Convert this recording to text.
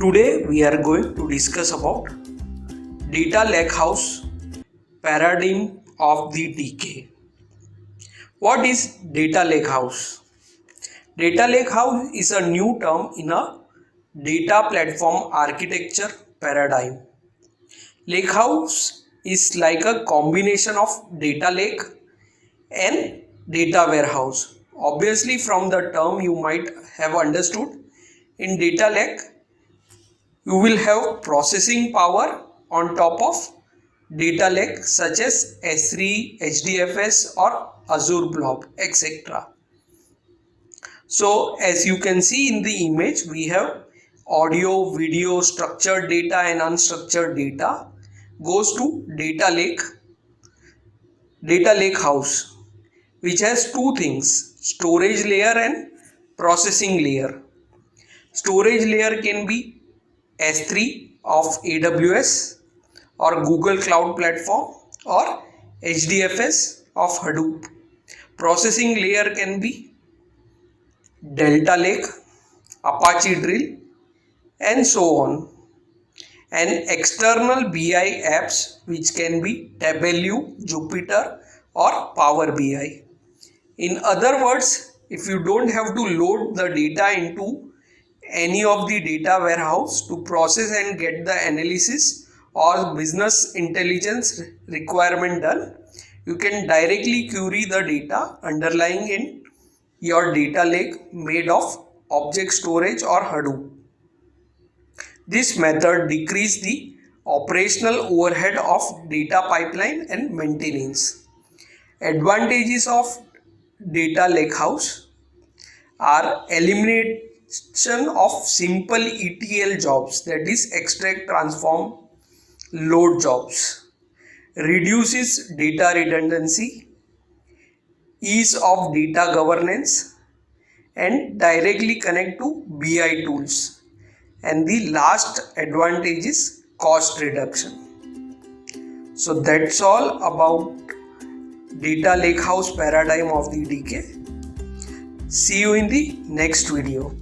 Today we are going to discuss about data lakehouse paradigm of the decay. What is data lakehouse? Data lakehouse is a new term in a data platform architecture paradigm. Lakehouse is like a combination of data lake and data warehouse. Obviously, from the term you might have understood, in data lake you will have processing power on top of data lake such as S3, HDFS or Azure Blob, etc. So as you can see in the image, we have audio, video, structured data and unstructured data goes to data lake house, which has two things: storage layer and processing layer. Storage layer can be S3 of AWS or Google Cloud Platform or HDFS of Hadoop. Processing layer can be Delta Lake, Apache Drill and so on. And external BI apps which can be Tableau, Jupyter or Power BI. In other words, if you don't have to load the data into any of the data warehouse to process and get the analysis or business intelligence requirement done, you can directly query the data underlying in your data lake made of object storage or Hadoop. This method decreases the operational overhead of data pipeline and maintenance. Advantages of data lakehouse are elimination of simple ETL jobs, that is extract, transform, load jobs, reduces data redundancy, ease of data governance and directly connect to BI tools. And the last advantage is cost reduction. So that's all about data lakehouse paradigm of the decay. See you in the next video.